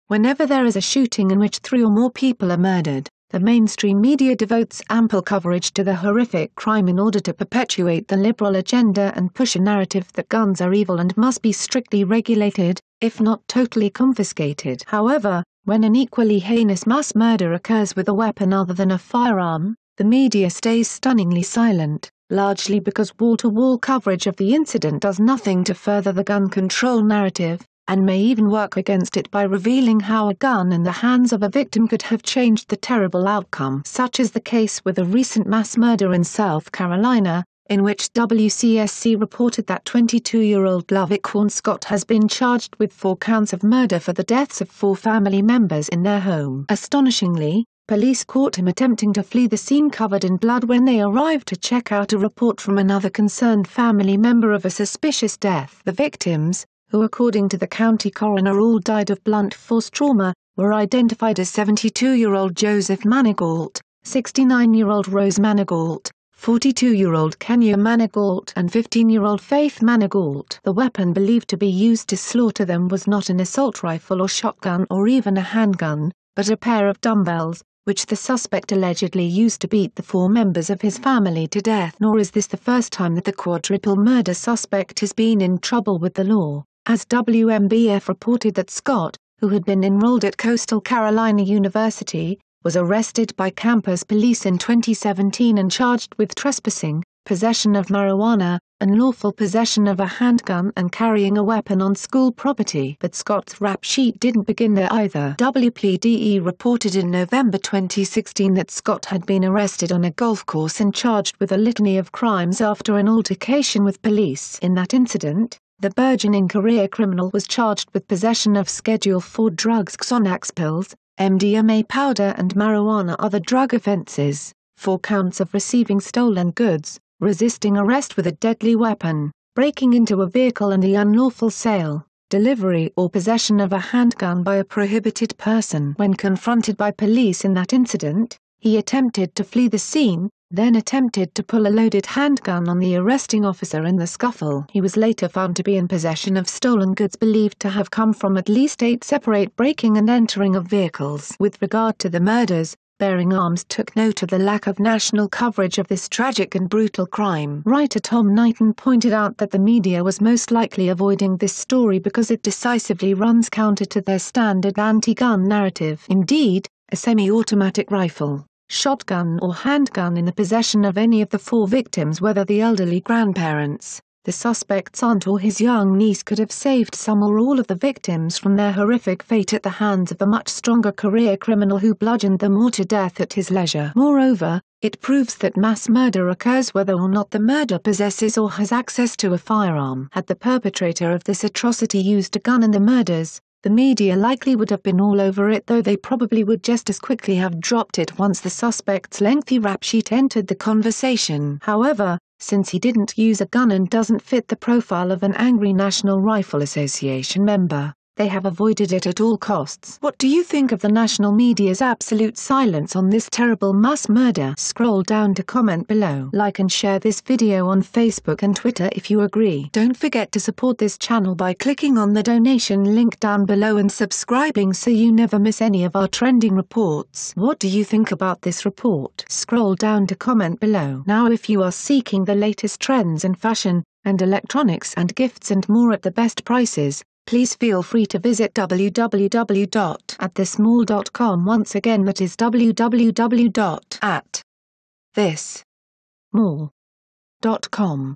Whenever there is a shooting in which 3 or more people are murdered, the mainstream media devotes ample coverage to the horrific crime in order to perpetuate the liberal agenda and push a narrative that guns are evil and must be strictly regulated, if not totally confiscated. However, when an equally heinous mass murder occurs with a weapon other than a firearm, the media stays stunningly silent, largely because wall-to-wall coverage of the incident does nothing to further the gun control narrative, and may even work against it by revealing how a gun in the hands of a victim could have changed the terrible outcome. Such is the case with a recent mass murder in South Carolina, in which WCSC reported that 22-year-old Lovick Scott has been charged with 4 counts of murder for the deaths of 4 family members in their home. Astonishingly, police caught him attempting to flee the scene covered in blood when they arrived to check out a report from another concerned family member of a suspicious death. The victims, who according to the county coroner all died of blunt force trauma, were identified as 72-year-old Joseph Manigault, 69-year-old Rose Manigault, 42-year-old Kenya Manigault and 15-year-old Faith Manigault. The weapon believed to be used to slaughter them was not an assault rifle or shotgun or even a handgun, but a pair of dumbbells, which the suspect allegedly used to beat the 4 members of his family to death. Nor is this the first time that the quadruple murder suspect has been in trouble with the law, as WMBF reported that Scott, who had been enrolled at Coastal Carolina University, was arrested by campus police in 2017 and charged with trespassing, possession of marijuana, unlawful possession of a handgun and carrying a weapon on school property. But Scott's rap sheet didn't begin there either. WPDE reported in November 2016 that Scott had been arrested on a golf course and charged with a litany of crimes after an altercation with police. In that incident, the burgeoning career criminal was charged with possession of Schedule IV drugs, Xanax pills, MDMA powder and marijuana. Other drug offenses: 4 counts of receiving stolen goods, resisting arrest with a deadly weapon, breaking into a vehicle and the unlawful sale, delivery or possession of a handgun by a prohibited person. When confronted by police in that incident, he attempted to flee the scene, then attempted to pull a loaded handgun on the arresting officer in the scuffle. He was later found to be in possession of stolen goods believed to have come from at least 8 separate breaking and entering of vehicles. With regard to the murders, Bearing Arms took note of the lack of national coverage of this tragic and brutal crime. Writer Tom Knighton pointed out that the media was most likely avoiding this story because it decisively runs counter to their standard anti-gun narrative. Indeed, a semi-automatic rifle, shotgun or handgun in the possession of any of the 4 victims, whether the elderly grandparents, the suspect's aunt or his young niece, could have saved some or all of the victims from their horrific fate at the hands of a much stronger career criminal who bludgeoned them all to death at his leisure. Moreover, it proves that mass murder occurs whether or not the murderer possesses or has access to a firearm. Had the perpetrator of this atrocity used a gun in the murders, the media likely would have been all over it, though they probably would just as quickly have dropped it once the suspect's lengthy rap sheet entered the conversation. However, since he didn't use a gun and doesn't fit the profile of an angry National Rifle Association member, they have avoided it at all costs. What do you think of the national media's absolute silence on this terrible mass murder? Scroll down to comment below. Like and share this video on Facebook and Twitter if you agree. Don't forget to support this channel by clicking on the donation link down below and subscribing so you never miss any of our trending reports. What do you think about this report? Scroll down to comment below. Now, if you are seeking the latest trends in fashion and electronics and gifts and more at the best prices, please feel free to visit www.atthesmall.com. Once again, that is www.atthesmall.com.